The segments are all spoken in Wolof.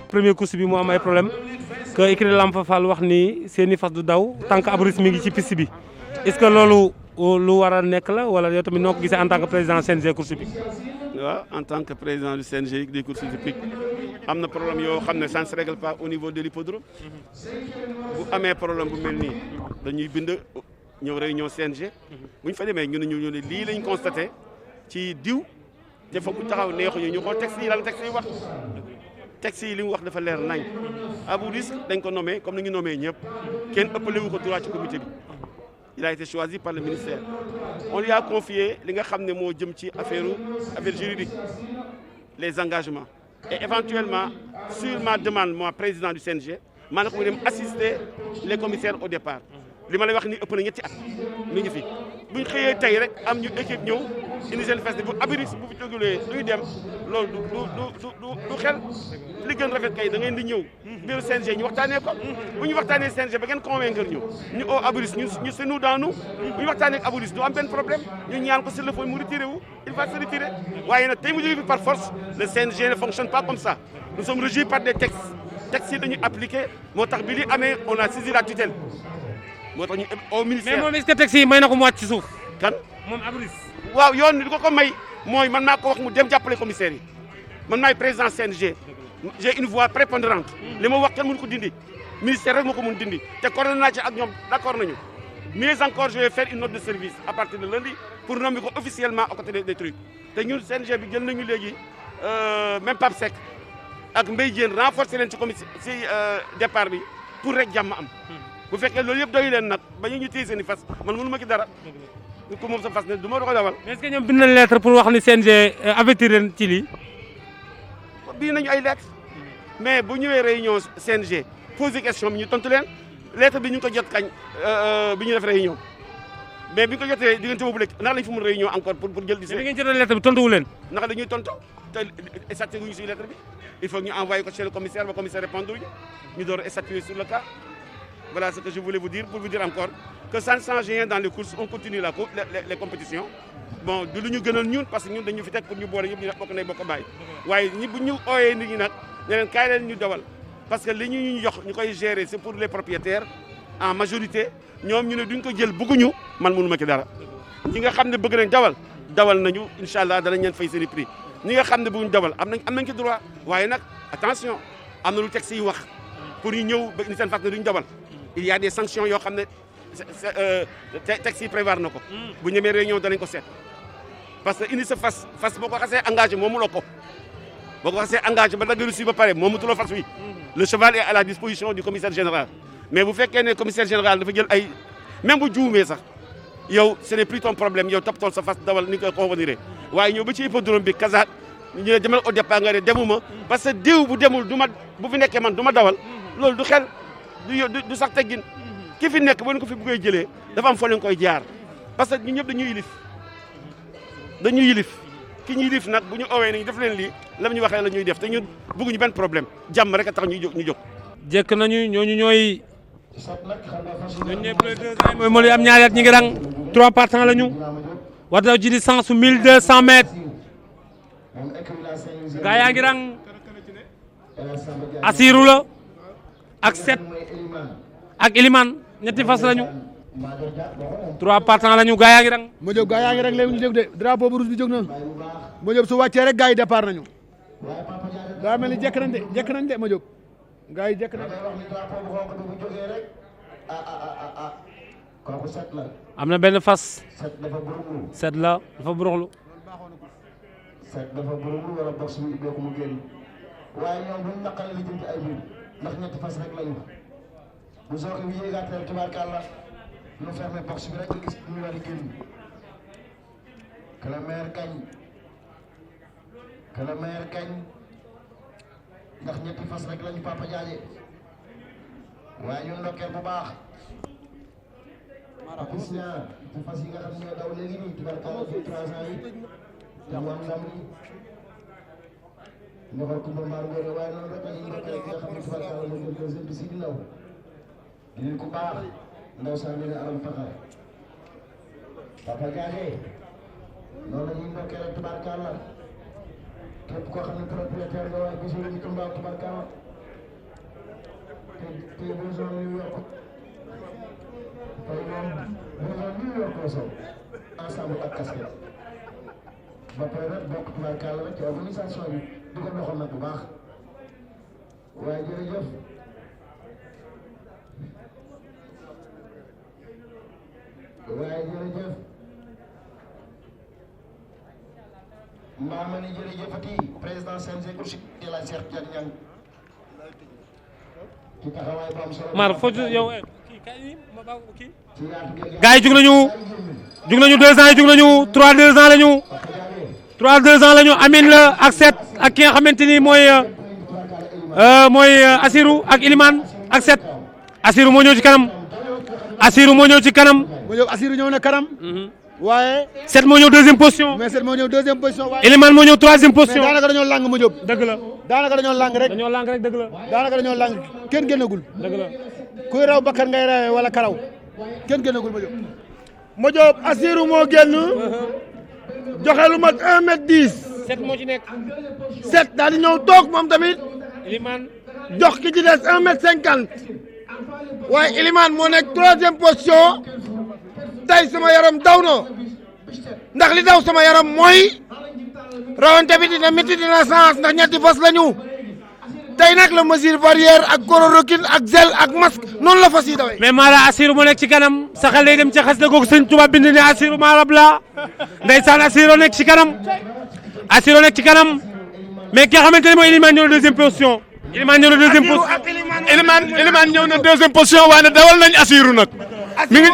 premier course bi mu am ay problème que écurie Lamp Fall wax ni seeni fas du daw tant que Abou Risque mi ngi ci piste bi est-ce que loolu lu war a nekk la wala yow tamit noo ko gisee en tant que président CNG course bi. waaw en tant que président du CNG des courses hippiques am na problème yoo xam ne ça ne se règle pas au niveau de l'hippodrome bu amee problème bu mel nii dañuy bind ñëw réunion CNG bu ñu fa demee ñu ne lii lañ constaté ci diw te foog ñu taxaw neexuñu ñu xool texte yi lan texte yi wax texte yi li mu wax dafa leer nañ Abou Risque dañ ko nommé comme ni ñu nommé ñëpp kenn ëppale wu ko droit ci comité bi il a été choisi par le ministère on lui a confié li nga xam ne moo jëm ci affaire juridique les engagements et éventuellement sur ma demande moi président du CNG maa ne ko dem assister les commissaires au départ li ma lay wax ni ëpp na ñetti at mi ngi fi buñ xëyee tey rek am ñu équipe ñëw indi seen fest bu Abou Risque bu fi jógulee duñu dem loolu du xel li gën rafet kay da ngeen di ñëw biir CNG ñu waxtaanee ko bu ñu waxtaanee CNG ba ngeen convaincre ñu au Abou Risque ñu c'est nous dans nous bu ñu waxtaanee ak Abou Risque du am benn problème ñu ñaan ko s'il le faut mu retiré wu il va se retirer waaye nag tey mu jógee fi par force le CNG ne fonctionne pas comme ça nous sommes régis par des textes yi dañuy appliqué moo tax bi li amee on a saisi la tutelle moo tax ñu au ministère. mais moom est-ce que texte yi may na ko mu wàcc ci suuf. kan moom Abou Risque. waaw yoon li ko may mooy man maa ko wax mu dem jàppale commissaire yi man maay président CNG j'ai une voix prépondérante li ma wax kenn mënu ko dindi ministère rek moo ko mën dindi te coordonné naa ci ak ñoom d'accord nañu mais encore je vais faire une note de service à partir de lundi pour nommer ko officiellement à côté des trucs te ñun CNG bi jël nañu léegi même Pape Seck ak Mbaye Diène renforcer leen ci commission ci départ bi pour rek jàmm am bu fekkee loolu yëpp doy leen nag ba ñu téye seen i fas man mënu ma ci dara ko moom sa fas ne du ma doon dawal. mais est-ce que ñoom bind nañ lettre pour wax ni CNG avertir leen ci lii. bii nañu ay lettre mais bu ñëwee réunion CNG poser question bi ñu tontu leen lettre bi ñu ngi ko jot kañ bi ñu def réunion mais bi ñu ko jotee diggante boobu léegi ndax lañ fi mun réunion encore pour jël. mais bi ngeen jotee lettre bi tontu wu leen. ndax dañuy tontu te statué wuñu si lettre bi il faut que ñu envoyer ko chez le commissaire ba commissaire répondre ñu door a statuer sur le cas voilà ce que je voulais vous dire pour vous dire encore que ça ne change rien dans les courses on continue les compétitions bon du lu ñu gënal ñun parce que ñun dañu fi teg pour ñu boole ñëpp ñu bokk nay bokk bàyyi waaye ñi bu ñu ooyee nit ñi nag ne leen kaay leen ñu dawal parce que li ñu jox ñu koy gérer c'est pour les propriétaires en majorité ñoom ñu ne duñ ko jël bëgguñu man mënu ma ci dara ñi nga xam ne bëgg nañ dawal nañu incha allah danañ leen fay seen i prix ñi nga xam ne bëgguñ dawal am nañ ci droit waaye nag attention am na lu texte yi wax pour ñu ñëw ba indi seen fas ne duñ dawal il y a des sanctions yoo xam ne texte yi prévoir na ko bu ñemee réunion danañ ko seet parce que indi sa fas boo ko xasee engagé moomuloo ko boo ko xasee engagé ba dagg reçu ba pare moomutuloo fas wi le cheval est à la disposition du commissaire général mais bu fekkee ne commissaire général dafa jël ay même bu juumee sax yow ce n'est plus ton problème yow toppatool sa fas dawal ni ko convenir waaye ñëw ba ci hippodrome bi kasaat ñu ne demal au départ nga ne demuma parce que diw bu demul bu fi nekkee man du ma dawal loolu du xel du sax teggin ki fi nekk boo ko fi bëggee jëlee dafa am foo leen koy jaar parce que ñun ñëpp dañuy yilif ki ñu yilif nag bu ñu owee ni def leen lii la ñu waxee la ñuy def te ñun bëgguñu benn problème jàmm rek a tax ñu jóg jekk nañu ñooñu ñooy mooy moo am ñaari at ñi ngi rang 3 partants la ñu war daw ci distance su 1200 mètres gaa yaa ngi rang Assirou la ak 7 ak Elimane ñetti fas lañu 3 partants lañu gaa yaa ngi rang. ma jóg gaa yaa ngi rang léegi ñu jóg de drapeau bu rouge bi jóg na ma jóg su wàccee rek gaa yi départ nañu daa mel ni jekk nañ de ma jóg gaa yi jekk nañ. am na benn fas. set la dafa buruxlu. set dafa buruxlu wala box bi ubbeeku mu génn waaye ñoom buñ naqale li jëm ci ay biir ndax ñetti fas rek lañu bu sooke bi yéegaat rek tubaarkàlla ñu fermé box bi rek nga gis ñu war a génn que le maire gagne ndax ñetti fas rek lañu Papa Diagne waaye ñun ndokkeel bu baax gis naa ci fas yi nga xam ne ñoo daw léegi nii tubaarkàlla fi 3 ans yi te mu am ndam li ñu xool Koumba Mbar Ngoné waaye noonu rek la ñuy ndokkeel ki nga xam ne tubaarkàlla mooy le deuxième bi si ndaw di leen ku baax ndaw saa ne aram faxaar Papa Diagne noonu la ñuy ndokkeel rek tubaarkàlla képp koo xam ne propriétaire nga waaye gisul ñu ko mbaaw tubaarkàlla te besoin New York tey moom besoin New York la sol ensemble ak casquette ba pare nag bokk tubaarkàlla nag ci organisation bi di ko doxal nag bu baax waaye jërëjëf mbaa ma ni jërëjëfati président CNG Course de la Cheikh Tidiane Niang ci taxawaay bu am solo. Mar foo yow kii gars yi jug nañu 2 ans yi jug nañu 3 2 ans lañu 3 2 ans lañu Amine la ak 7 ak ki nga xamante ni mooy Assirou ak Ilimane ak 7 Assirou moo ñëw ci kanam Assirou moo ñëw ci kanam. Assirou ñëw na kanam. waaye. 7 moo ñëw deuxième position. mais 7 moo ñëw deuxième position. waaye Elimane moo ñëw troisième position. mais daanaka dañoo lang ma jóg. dëgg la daanaka dañoo lang rek. dañoo lang rek dëgg la. daanaka dañoo lang kenn génnagul. dëgg la kuy raw bakkan ngay rawee wala karaw kenn génnagul ma jóg. ma jóg Assirou moo génn. joxe lu mat 1 mètre 10. 7 moo ci nekk. 7 daal di ñëw toog moom tamit. Elimane jox ki ci des 1 mètre 50. waaye Elimane moo nekk troisième position. tey sama yaram daw na ndax li daw sama yaram mooy rawante bi dina métti dina sens ndax ñetti fas lañu tey nag la mesure barrière ak chloroquine ak gel ak masque noonu la fas yi dawee. mais Mara Assirou moo nekk ci kanam sa xel day dem ci xas na googu sëñ Tuubaa bind ne Assirou Marab la ndeysaan Assirou nekk ci kanam Assirou nekk ci kanam mais ki nga xamante ne mooy Elimane ñëw na deuxième position. Elimane ñëw na deuxième position Elimane ñëw na deuxième position waaye dawal nañ Assirou nag. mi ngi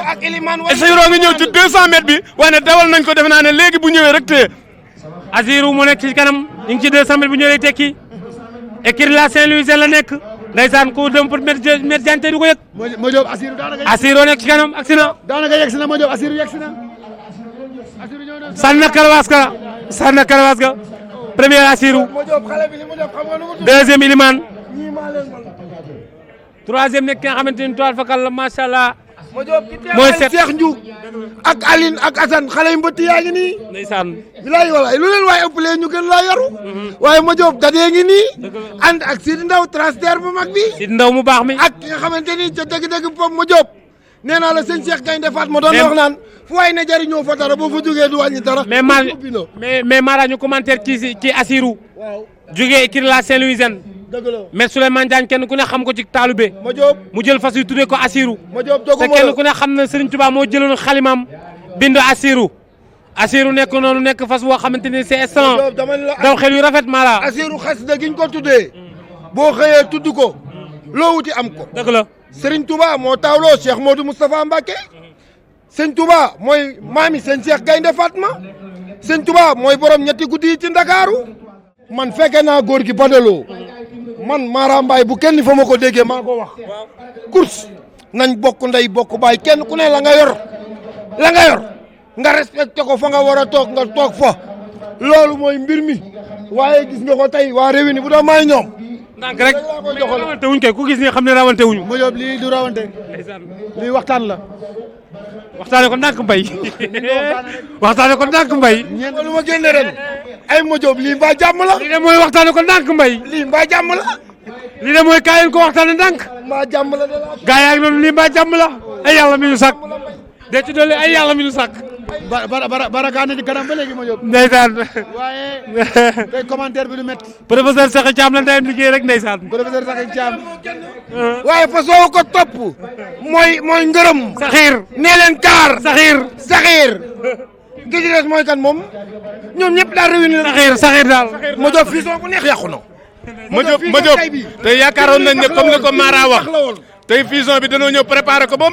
Assirou ngi ñëw ci 200 mètres bi waaye dawal nañ ko defe naa ne léegi bu ñëwee rek te Assirou mu nekk ci kanam ñu ngi ci 200 mètres bu ñëwee tekki écurie la Saint-Louis la nekk ndeysaan ku dem pour mettre jante du ko yëg. ma jóg Assirou daanaka. Assirou nekk ci kanam agsi na. daanaka yegg si na ma jóg Assirou yegg si na. Assirou ñëw na. sànni na karawaas ga premier Assirou deuxième Elimane troisième nekk ki nga xamante ni toile fakal la macha allah. mooy set Cheikh Ndiouk ak Aline ak Assane xale yu mbëtt yaa ngi nii. ndeysaan. bilaay walaay lu leen waaye ëppalee ñu gën laa yaru. waaye ma jóob dadee ngi nii. ànd ak Sidi Ndaw transfert bu mag bi. Sidi Ndaw mu baax mi. ak ki nga xamante ni ca dëgg-dëgg foofu ma jóob. nee naa la sëñ Cheikh Gaynde Fatma doon wax naan fu waay ne jëriñoo fa dara boo fa jógee du wàññi dara. mais Mara ñu commentaire ci Assirou. waaw jógee écurie la Saint-Louisienne. dëgg la mais Souleymane Diagne kenn ku ne xam ko ci taalube. ma jóob mu jël fas yu tuddee ko Assirou. ma jóob te kenn ku ne xam na Serigne Touba moo jëloon xalimam bind Assirou. Assirou nekk noonu nekk fas boo xamante ni c'est excellent. daw xel yu rafet Mara. Assirou xasida gi ñu ko tuddee. boo xëyee tudd ko. loo wuti am ko. dëgg la Serigne Touba moo taawloo Cheikh Modou Moustapha Mbacké. Sëñ Touba mooy maami sëñ Cheikh Gaynde Fatma. Sëñ Touba mooy borom ñetti guddi yi ci Ndakaaru. man fekke naa góor gi badaloo man Mara Mbaye bu kenn fa ma ko déggee maa ko wax course nañ bokk ndey bokk baay kenn ku ne la nga yor nga respecté ko fa nga war a toog nga toog fa loolu mooy mbir mi waaye gis nga ko tey waa réew mi bu doon may ñoom. ndànk rek mais rawante wuñ kay ku gis ni xam ne rawante wuñu. ma jóob lii du rawante lii waxtaan la. waxtaane ko ndànk mbay waxtaane ko ndànk mbay. ñeent lu ma génne ren ay ma jóob lii mbaa jàmm la. lii de mooy waxtaane ko ndànk mbay. lii mbaa jàmm la. lii de mooy kaay leen ko waxtaane ndànk. mbaa jàmm la de la. gaa yaa ngi noonu lii mbaa jàmm la. ay yàlla mi ñu sàkk. de ci dolli ay yàlla mi ñu sàkk. baraka ne di kanam ba léegi ma jóob. ndeysaan. waaye tey commentaire bi lu métti. professeur Sakhi Thiam la ndeyam liggéey rek ndeysaan. professeur Sakhi Thiam. waaye fasoo ko topp. mooy ngërëm. Saxiir. nee leen kaar. Saxiir. ki ci des mooy kan moom. ñoom ñëpp daal réunir. Saxiir daal. ma jóob fii soo bu neex yàqu na. ma jóob te yaakaaroon nañ ne comme ni ko Mara wax tey fusion bi dañoo ñëw préparé ko ba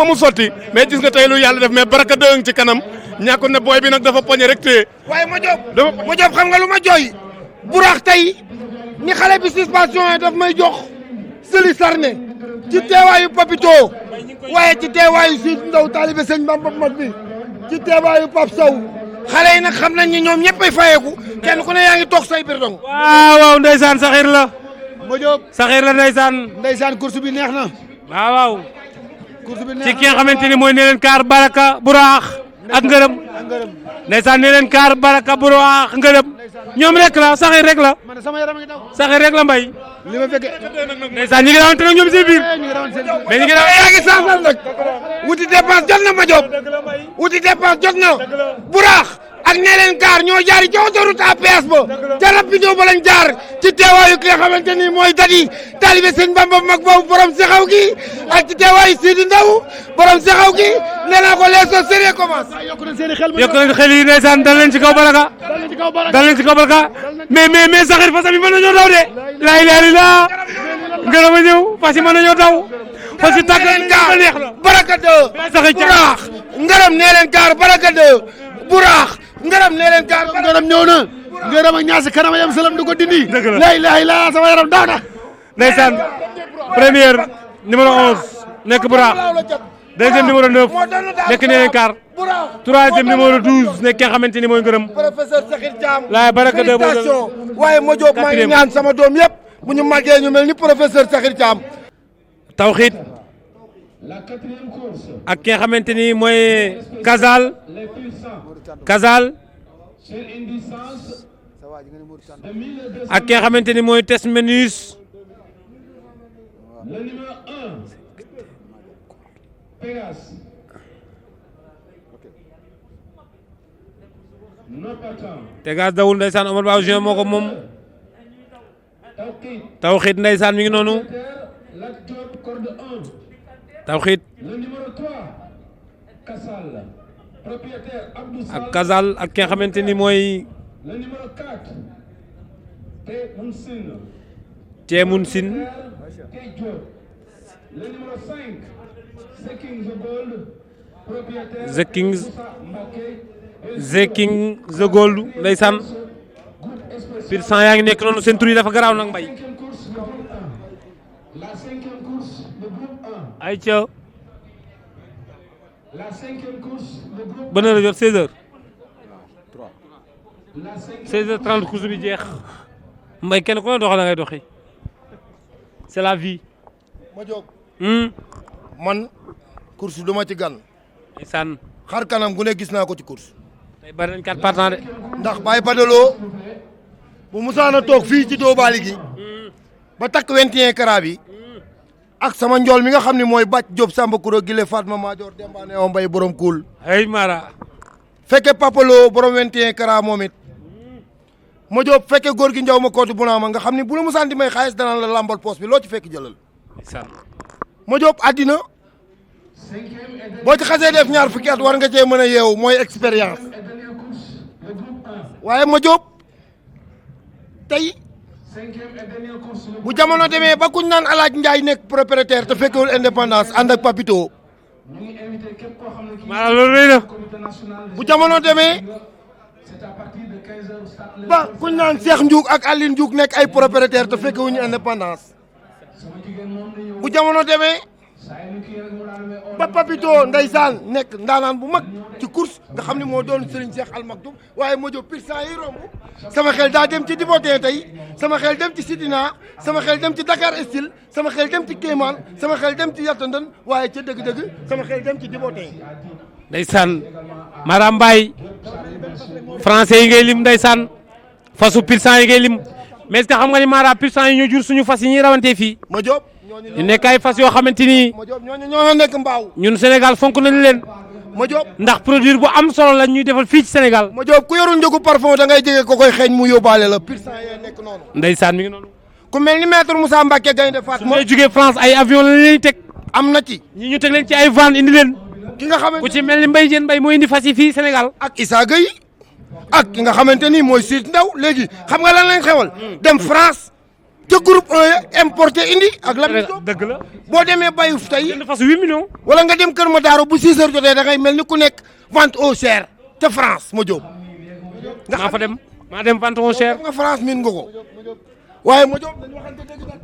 mu sotti mais gis nga tey lu yàlla def mais baraka dëng ci kanam ñàkkul ne booy bi nag dafa poñe rek te. waaye ma jóob xam nga lu ma jooy. buraax tey ni xale bi suspension yi daf may jox sëli sarne ci teewaayu Papito waaye ci teewaayu Sidi Ndaw taalibe sëñ Bamba mag bi ci teewaayu Pape Sow xale yi nag xam nañ ni ñoom ñëpp ay fayeeku kenn ku ne yaa ngi toog say biir dong. waaw ndeysaan Saxiir la. ma jóob Saxiir la ndeysaan course bi neex na. waaw. course bi neex ci ki nga xamante ni mooy ne leen kaar baraka buraax ak ngërëm. ndeysaan ne leen kaar baraka buraax ngërëm. ñoom rek la saxir rek la man sama yaram a ngi daw. saxir rek la mbay. li ma fekkee. ndeysaan ñi ngi rawante nag ñoom si biir mais ñi ngi rawante yaa ngi saafal nag. wuti dépense jot na ma jóg. wuti dépense jot na. buraax ak ñeneen gaar ñoo jaari ci autoroute à péage ba. ca rapido ba lañ jaar ci teewaayu ki nga xamante ni mooy dadi taalibe sëñ Bamba mag boobu borom saxaw gi ak ci teewaayu Sidi Ndaw borom saxaw gi nee naa ko les choses sérieux commence. yokk nañ xel yi ndeysaan dal leen ci kaw baraka dal leen ci kaw baraka mais saxir fas yi mën nañoo daw de laa ilaaha illallaah ngërëm a ñëw fas yi mën nañoo daw fas yi tàgg gaar neex la baraka de buraax ngërëm nee leen gaar baraka de buraax ngërëm nee leen gaar ngërëm ñëw na ngërëm ak ñaasi kanam yam salam du ko dindi laa ilaaha illallaah sama yaram daw na ndeysaan première numéro 11 nekk buraax deuxième numéro 9 nekk nee leen kaar troisième numéro 12 nekk ki nga xamante ni mooy ngërëm professeur Sakhir Thiam laay baraka de waaye ma jóob maa ngi ñaan sama doom yëpp bu ñu màggee ñu mel ni professeur Sakhir Thiam tawxiit ak ki nga xamante ni mooy Kazal ak ki nga xamante ni mooy Tesmenus Pegas dawul ndeysaan Omar Ba Junior moo ko moom tawxiit ndeysaan mi ngi noonu tawxiit ak Kazal ak ki nga xamante ni mooy Teemun Sin The King The Gold ndeysaan pir sang yaa ngi nekk noonu seen tur yi dafa garaaw nag mbay ay ca ban heure la jot 16h 16h30 course bi jeex mbay kenn ku ne doxal la ngay doxi c'est la vie. ma jóg. man course du ma ci gan. ndeysaan xar kanam gu ne gis naa ko ci course. tey bari nañ 4 partants de. ndax Baye Badaloo bu musaana toog fii ci Dóobali gi ba takk 21 carats bi ak sama njool mi nga xam ne mooy Bàcc Diop Samba Kouro Gile Fatma Major Dembaane o Mbay borom kuul ay Mara fekke Papaloo borom 21 carats moom it ma Diop fekke góor gi njaw ma kootu bu naa ma nga xam ne bu la musaan di may xaalis danaan la lambal poos bi loo ci fekk jëlal ma Diop àddina boo ci xasee def ñaar fukki at war nga cee mën a yeewu mooy expérience waaye ma Diop tey bu jamono demee ba kuñ naan Alaaj Njaay nekk propriétaire te fekkewul indépendance ànd ak Papito maanaam loolu rëy na bu jamono demee ba kuñ naan Cheikh Ndiouk ak Aline Ndiouk nekk ay propriétaire te fekkewuñu indépendance bu jamono demee ba Papito ndeysaan nekk ndaanaan bu mag ci course nga xam ne moo doon Serigne Cheikh Al Maktoum waaye moo jóg pir cent yi romb sama xel daa dem ci Dibotin tey sama xel dem ci Sidina sama xel dem ci Dakar Style sama xel dem ci Kéemaan sama xel dem ci Yattandën waaye ca dëgg-dëgg sama xel dem ci Dibotin. ndeysaan Mara Mbaye français yi ngay lim ndeysaan fasu pir cent yi ngay lim mais est-ce que xam nga ni Mara pir cent yi ñoo jur suñu fas yi ñuy rawantee fii. ma Diop ñu nekk ay fas yoo xamante ni ma Diop ñooñu ñoo nekk mbaaw. ñun Sénégal fonk nañu leen. ma Diop ndax produit bu am solo la ñuy defal fii ci Sénégal. ma Diop ku yorul njëgu parfum da ngay jege ko koy xeeñ mu yóbbaale la pur sang yee nekk noonu. ndeysaan mi ngi noonu. ku mel ni maître Moussa Mbacke Gaynde Fatma. su may jugee France ay avion la leen teg. am na ci. ñi ñu teg leen ci ay van indi leen. ki nga xamante ku ci mel ni Mbaye Diène Mbaye moo indi fas yi fii Sénégal. ak Issa Gueye ak ki nga xamante ni mooy Siit Ndaw léegi xam nga lan lañ xewal. dem France te groupe 1 importé indi ak la. dëgg la boo demee bayu tey. jënd fas 8 millions. wala nga dem Kër Madaro bu 6 heures jotee da ngay mel ni ku nekk vente aux chères te France ma Diop. maa fa dem maa dem vente aux chères. nga France miin nga ko waaye ma Diop dañu waxante dëgg nag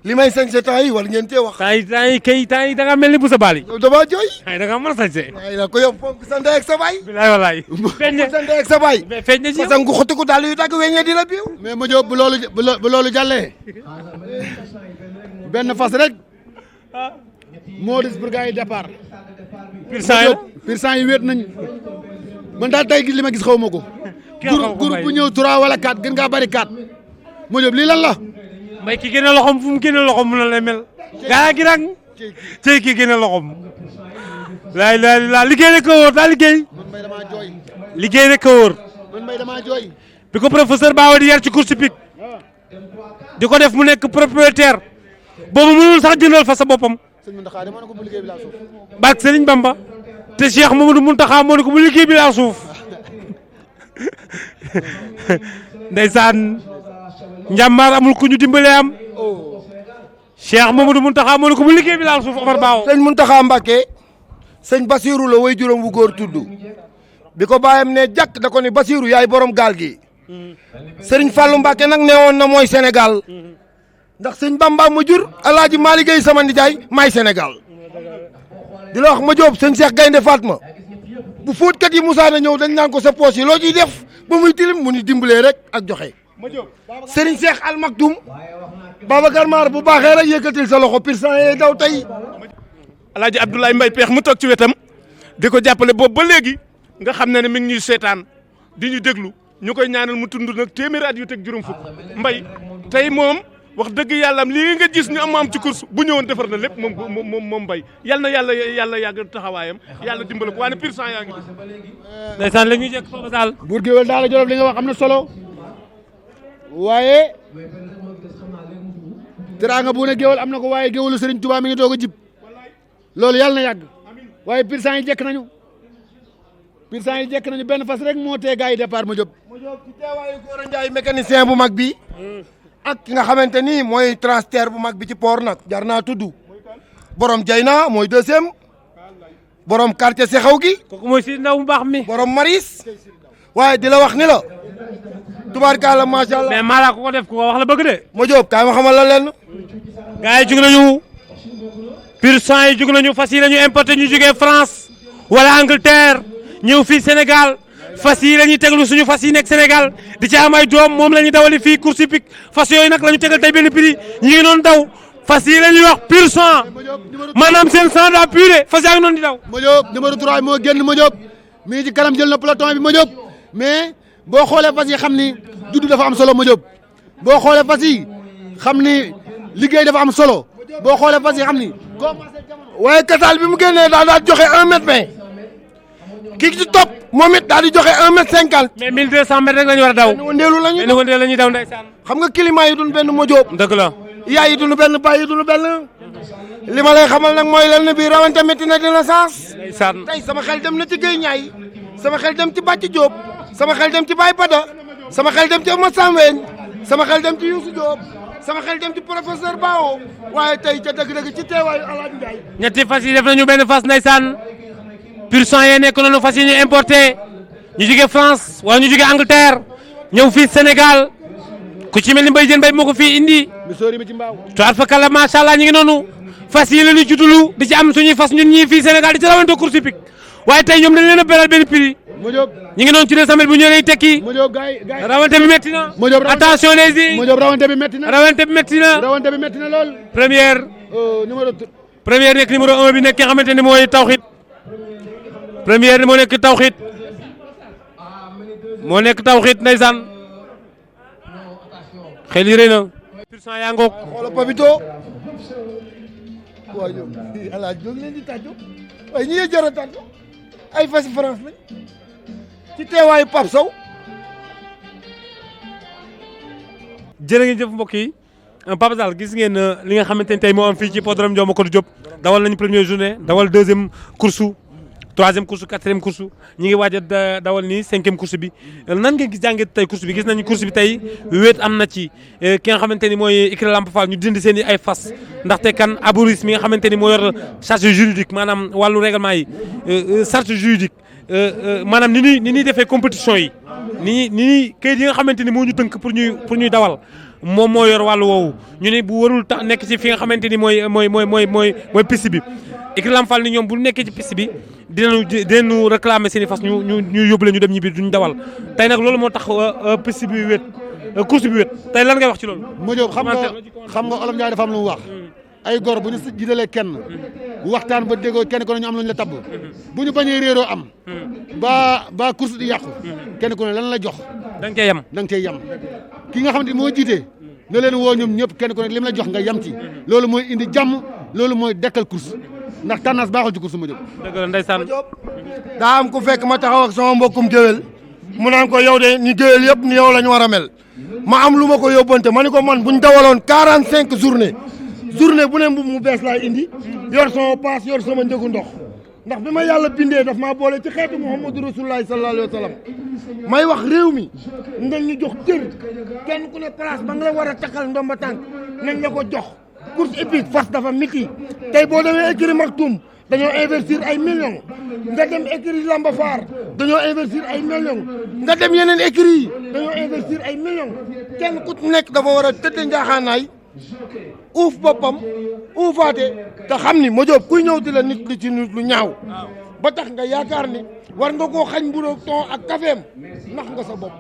li may sañse temps yi war ngeen cee wax. temps yi da nga mel ni bu sa baali. yow damaa jooy. ay da nga mën a sañse. ay na ko yow fonk sa ndey ak sa baay. bilaay walaay. feeñ na sa ndey ak sa baay. mais feeñ na ci yow. parce que nga xotti ko daal yu tàgg weññee di la biiw. mais ma Diop bu loolu jàllee benn fas rek moo des pour gars yi départ. pur sang yi pur sang yi wéet nañ man daal tey li ma gis xaw ma ko groupe bu ñëw 3 wala 4 gën ngaa bari 4 moo jóob lii lan la mbay ki génne loxom fu mu génne loxom mu na lay mel gaa gi nag cey ki génne loxom laay la liggéey rek ko wóor daa liggéey man mbay damaa jooy liggéey rek ko wóor man mbay damaa jooy bi ko professeur Bawa di yar ci course hippique di ko def mu nekk propriétaire boobu mënul sax jëndal fa sa boppam sëñ Mountakha dama ne ko bu liggéey bi laa suuf barke Serigne Bamba te Cheikh Mamadou Mountakha moo ne ko bu liggéey bi laa suuf ndeysaan njàmbaar amul ku ñu dimbalee am Cheikh Mamadou Mountakha moo ne ko bu liggéey bi laa suuf Omar Bao sëñ Mountakha Mbacké sëñ Basirou la way juróom wu góor tudd bi ko bàyyam ne jàkk da ko ni Basirou yaay borom gaal gi sëriñ Fallou Mbacké nag ne woon na mooy Sénégal ndax sëñ Bamba ma jur alaaji Malick Gueye sama nijaay maay Sénégal di la wax ma Jóob sëñ Cheikh Gaynde Fatma bu fóotkat yi Moussa na ñëw dañ naan ko sa poche yi loo ciy def ba muy tilim mu ni dimbalee rek ak joxe sëriñ Cheikh Al Maktoum Babacar Mar bu baaxee rek yëkkatil sa loxo pirsan yee daw tey Alaaji Abdoulaye Mbaye Peex mu toog ci wetam di ko jàppale boobu ba léegi nga xam ne mi ngi ñuy seetaan di ñu déglu ñu koy ñaanal mu tund nag téeméeri at yu teg juróom fukk mbay tey moom wax dëgg yàlla lii nga gis ñu am ci course bu ñëwoon defar na lépp moom mbay yal na yàlla yàgg taxawaayam yàlla dimbale ko waaye pur sang yaa ngi ndeysaan la ñuy jekk foofu daal buur géwél daal Jolof li nga wax am na solo waaye teraanga bu ne géwél am na ko waaye géwélu Serigne Touba mi ngi doog a jib loolu yàlla na yàgg waaye pur sang yi jekk nañu benn fas rek moo tee gars yi départ ma jóg ci teewaayu Gora Ndiaye mécanicien bu mag bi ak ki nga xamante ni mooy transfert bu mag bi ci port nag jar naa tudd borom Jayna mooy deuxième borom quartier Sexaw gi kooku mooy si ndaw mu baax mi borom Maris waaye di la wax ni la tubaarkalla macha allah mais Mara ku ko def ku ko wax la bëgg de ma jóob kaay ma xamal la leen gars yi jug nañu pur sang yi jug nañu fas yi la ñu importé ñu jógee France wala Angleterre ñëw fii Sénégal fas yi la ñuy teglu suñu fas yi nekk Sénégal di ci am ay doom moom la ñuy dawali fii course hippique fas yooyu nag la ñu tegal tey benn prix ñi ngi noonu daw fas yi la ñuy wax pur sang maanaam seen sang daa puré fas yaa ngi noonu di daw. Madiop numéro 3 moo génn Madiop mi ngi ci kanam jël na peloton bi Madiop mais boo xoolee fas yi xam ni juddu dafa am solo Madiop boo xoolee fas yi xam ni liggéey dafa am solo boo xoolee fas yi xam ni. waaye kasaal bi mu génnee daal joxe 1m20 kii ci topp moom it daal di joxe 1m50. mais 1200 mètres rek la ñu war a daw. benn wëndeelu la ñuy benn wëndeelu la ñuy daw ndeysaan. xam nga climat yi duñ benn Madiop. dëgg la. yaay yi duñu benn baay yi duñu benn. li ma lay xamal nag mooy lenn bii rawante métti na dina sens. ndeysaan tey sama xel dem na ci Guèye Ñaay sama xel dem ci Bàcc Diop sama xel dem ci Baye Pada sama xel dem ci Amath Samweñ sama xel dem ci Youssou Diop sama xel dem ci professeur Bao waaye tey ca dëgg-dëgg ci teewaayu Alaaji Ndiaye. ñetti fas yi def nañu benn fas ndeysaan pur sang yee nekk noonu fas yi ñu importé ñu jóge France wala ñu jóge Angleterre ñëw fii Sénégal ku ci mel ni Mbaye Diène Mbaye moo ko fii indi. missouri mi ci mbaaw. toile fa kàlla macha allah ñu ngi noonu fas yi la ñuy juddulu di ci am suñuy fas ñun ñii fii Sénégal di ci rawante course hippique waaye tey ñoom dañ leen a beral benn prix. Madiop ñu ngi noonu ci 200 mètres bu ñëwee tekki. Madiop gars yi rawante bi métti na. Madiop attention les yi. Madiop rawante bi métti na. rawante bi métti na. rawante bi métti na lool. première. première nekk numéro 1 bi nekk ki nga xamante ni mooy Tawxit. première moo nekk Tawxit. moo nekk Tawxit ndeysaan. xel yi rëy na. pur sang yaa ngoog. xoolal Papito. waaye yow alaaj jóg leen di tàjju waaye ñi jar a tàjju ay fasi France lañ ci teewaayu Pape Sow. jërë ngeen jëf mbokk yi Papa Sall gis ngeen li nga xamante ni tey moo am fii ci hippodrome Ndiaw Macodou Diop dawal nañu première journée dawal deuxième course troisième course quatrième course ñi ngi waaj a dawal nii cinquième course bi nan ngeen gis jàngat tey course bi gis nañu course bi tey wéet am na ci ki nga xamante ni mooy Ikra Lamp Fall ñu dindi seen i ay fas ndaxte kan Abouris mi nga xamante ni moo yor charge juridique maanaam wàllu règlement yi charge juridique maanaam ni ñuy defee compétition yi ni ñuy kayit yi nga xamante ni moo ñu tënk pour ñuy dawal moom moo yor wàllu woowu ñu ne bu warul nekk ci fi nga xamante ni mooy piste bi Ikra Lamp Fall ni ñoom bu nekkee ci piste bi dinañu réclamer seen i fas ñu yóbbu leen ñu dem ñibbi duñ dawal tey nag loolu moo tax piste bi wét course bi wét tey lan ngay wax ci loolu. Madiop xam nga olof Ndiaye dafa am lu mu wax. ay gor bu ñu jiitalee kenn waxtaan ba déggoo kenn ku ne ñu am lu ñu la tabb bu ñu bañee réeroo am ba course di yàqu kenn ku ne lan la jox da nga cee yem da nga cey yem ki nga xamante moo jiite na leen woo ñoom ñëpp kenn ku ne lim la jox nga yem ci loolu mooy indi jàmm loolu mooy dekkal course ndax tendance baaxul ci course ma jóg dëgg la ndeysaan daa am ku fekk ma taxaw ak sama mbokkum géwél mu naan ko yow de ni géwél yëpp ni yow la ñu war a mel ma am lu ma ko yóbbante ma ni ko man buñ dawaloon 45 journée bu ne mbubb mu bees laay indi yor sama paas yor sama njëgu ndox ndax bi ma yàlla bindee daf maa boole ci xeetu Muhammadu Rasulullahi sallallahu alayhi wa sallam may wax réew mi nañ ñu jox cër kenn ku ne place ba nga la war a takkal ndomba tànk nañ la ko jox course hippique fas dafa miti tey boo demee écurie Maktoum dañoo investir ay millions nga dem écurie Lamba Faar dañoo investir ay millions nga dem yeneen écurie yi dañoo investir ay millions kenn ku nekk dafa war a tëdd njaaxaanaay uuf boppam uufaate te xam ni ma jóob kuy ñëw di la nit li ci nit lu ñaaw ba tax nga yaakaar ni war nga koo xañ mburoog ton ak kafeem nax nga sa bopp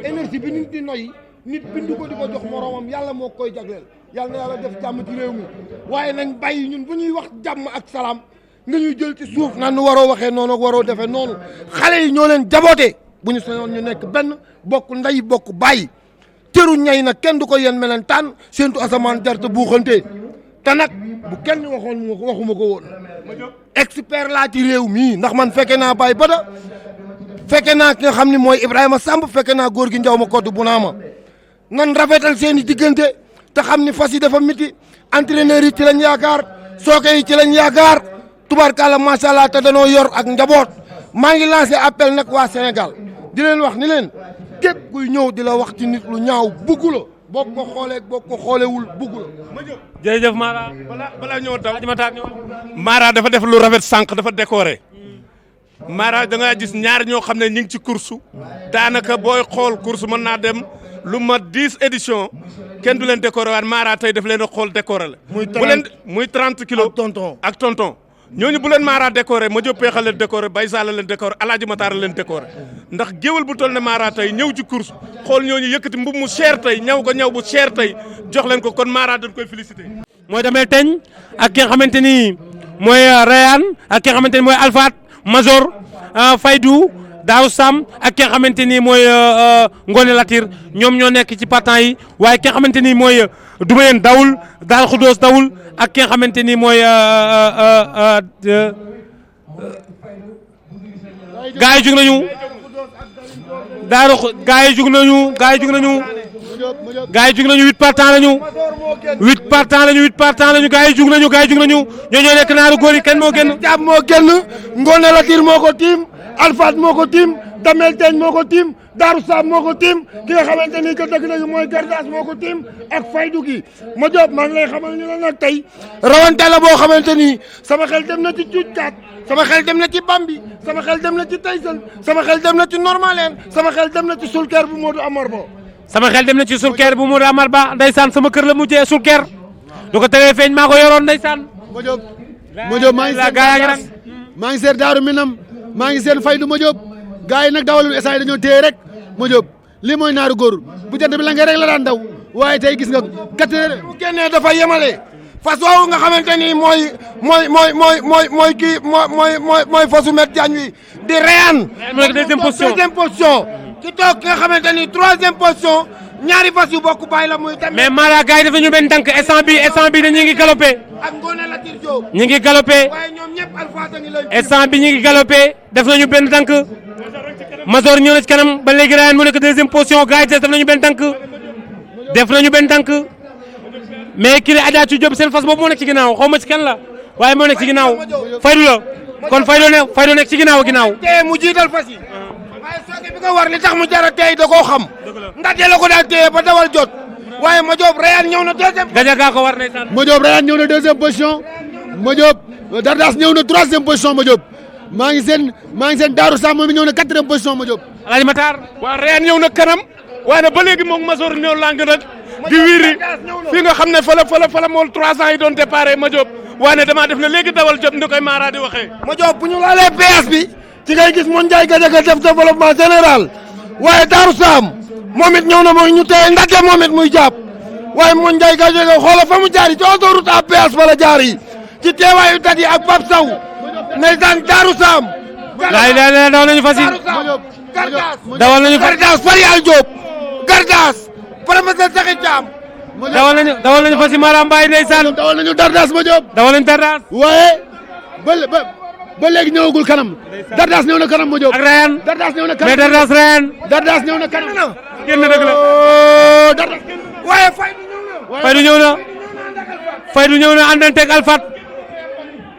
énergie bi nit di noyyi nit bindu ko di ko jox moroomam yàlla moo koy jagleel yàlla na yàlla def jàmm ci réew mi waaye nañ bàyyi ñun bu ñuy wax jàmm ak salaam nga ñuy jël ci suuf naan nu waroo waxee noonu ak waroo defee noonu xale yi ñoo leen jaboote bu ñu sañoon ñu nekk benn bokk ndey bokk bàyyi cëru ñay nag kenn du ko yéen meleen taan séentu asamaan jarte buuxante te nag bu kenn waxoon waxuma ko woon expert laa ci réew mii ndax man fekke naa Baye Bada fekke naa ki nga xam ne mooy Ibrahima Samb fekke naa góor gi njaw ma kodd bu naa ma nan rafetal seen i diggante te xam ni fas yi dafa miti entraîneurs yi ci lañ yaakaar sooke yi ci lañ yaakaar tubaarkàlla macha allah te danoo yor ak njaboot maa ngi lancé appel nag waa Sénégal di leen wax ni leen képp kuy ñëw di la wax ci nit lu ñaaw buggu la boo ko xoolee boo ko xoolewul buggu la. jërëjëf Mara balaa ñëw daw Mara dafa def lu rafet sànq dafa décoré Mara da nga gis ñaar ñoo xam ne ñu ngi ci course daanaka booy xool course mën naa dem lu mat 10 éditions kenn du leen décoré waat Mara tey daf leen a xool décoré la. muy 30 kilos ak tonton ñooñu bu leen Mara décoré ma jóg peexal leen décoré Baye Sall leen décoré Alaaji Matar leen décoré ndax géwal bu toll ne Mara tey ñëw ci course xool ñooñu yëkkati mbub mu cher tey ñaw ko ñaw bu cher tey jox leen ko kon Mara dañ koy félicité. mooy damel teñ ak ki nga xamante ni mooy Rayane ak ki nga xamante ni mooy Alfat Major Faydou Daaru Sam ak ki nga xamante ni mooy Ngone Latir ñoom ñoo nekk ci partant yi waaye ki nga xamante ni mooy Dumayeen dawul Daal Xudoos dawul ak ki nga xamante ni mooy gaa yi jug nañu daaru gaa yi jug nañu gaa yi jug nañu gaa yi jug nañu 8 partants lañu 8 partants lañu 8 partants lañu gaa yi jug nañu gaa yi jug nañu ñoo ñoo nekk naaru góor yi kenn moo génn. Jaab moo génn Ngone Latir moo ko tiim Alfat moo ko tiim Damel Teeñ moo ko tiim Daaru Saam moo ko tiim ki nga xamante ni que dëgg-dëgg mooy Gardas moo ko tiim ak Faydu gi ma Jóob maa ngi lay xamal ñu la nag tey rawante la boo xamante ni sama xel dem na ci cuujkaat sama xel dem na ci Bambi sama xel dem na ci Tyson sama xel dem na ci Normaleen sama xel dem na ci Sulkeer bu Modou Amar Ba. sama xel dem na ci Sulkeer bu Modou Amar Ba ndeysaan sama kër la mujjee Sulkeer du ko tegee feeñ maa ko yoroon ndeysaan. ma Jóob maa ngi seet Daaru Minam maa ngi seen Faydu ma Jóob gars yi nag dawalul essai dañoo téye rek ma Jóob lii mooy naaru góor bu jant bi la nga rek la daan daw waaye tey gis nga 4 heures bu génnee dafa yemale fas woowu nga xamante ni mooy kii mooy fasu met Diagne wi di Rayane. deuxième position ki toog ki nga xamante ni 3e position ñaari fas yu bokk bàyyi la muy tamit. mais Mara gars yi def nañu benn tànk instant bi dañu ngi galopé. ak Ngone Latir Diop. ñu ngi galopé waaye ñoom ñëpp Alfata ngi leen. instant bi ñu ngi galopé def nañu benn tànk Mazor ñëw na ci kanam ba léegi Rayane mu nekk 2e position gars yi def nañu benn tànk mais kii la Adja Diop seen fas boobu moo nekk ci ginnaaw xaw ma ci kan la waaye moo nekk ci ginnaaw Faydu la kon Faydu nekk ci ginnaaw. tey mu jiital fas yi waaye sooke bi ko war li tax mu jara tey da koo xam ndaxte la ko daal téye ba dawal jot waaye ma Jóob Rayane ñëw na 2e. Gajaga ko war ndeysaan. ma Jóob Rayane ñëw na 2e position ma Jóob Dardas ñëw na 3e position ma Jóob maa ngi seen Daaru Sam moom ñëw na 4e position ma Jóob. Alaaji Matar. waaw Rayane ñëw na kanam waaye nag ba léegi moom Mazor ñëw làng nag di wiiri fi nga xam ne fa la mool 3 ans yi doon déparé ma Jóob waaye damaa def ne léegi dawal jot ndi koy Mara di waxee. ma Jóob bu ñu laalee PS bi ci ngay gis Mon Ndiaye Gadiaga def développement général waaye Daaru Sam moom it ñëw na mooy ñu teye ndaje moom it muy jàpp waaye Mon Ndiaye Gadiaga xoola fa mu jaar yi ci autoroute à péage fa la jaar yi ci teewaayu Dadi ak Pape Sow ndeysaan Daaru Saam laay laay daw nañu fas yi dawal nañu Gardas Farial Diop Gardas professeur Sakhi Thiam dawal nañu fas yi Mara Mbaye ndeysaan dawal nañu Dardas ma Diop dawal nañu Dardas waaye ba léegi ñëwagul kanam Dardas ñëw na kanam ma Diop ak Rayane Dardas ñëw na kanam mais Dardas Rayane Dardas ñëw na kanam génn dëgg la Dardas waaye Faydu ñëw na Faydu ñëw na àndanteeg Alfat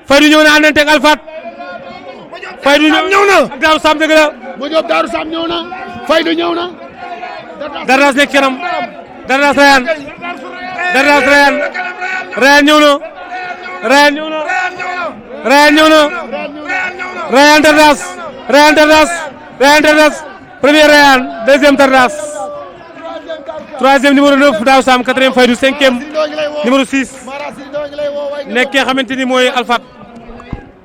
Faydu ñëw na àndanteeg Alfat Faydu ñëw na ak Daaru Sam dëgg la ma Diop Daaru Sam ñëw na Faydu ñëw na Dardas nekk kanam Dardas Rayane Dardas Rayane Rayane ñëw na Rayane ñëw na Rayane ñëw na Rayane Dardas Rayane Dardas Rayane Dardas premier Rayane deuxième Dardas troisième numéro 9 Daaru Sam quatrième Faydu cinquième numéro 6 nekk ki nga xamante ni mooy Alfat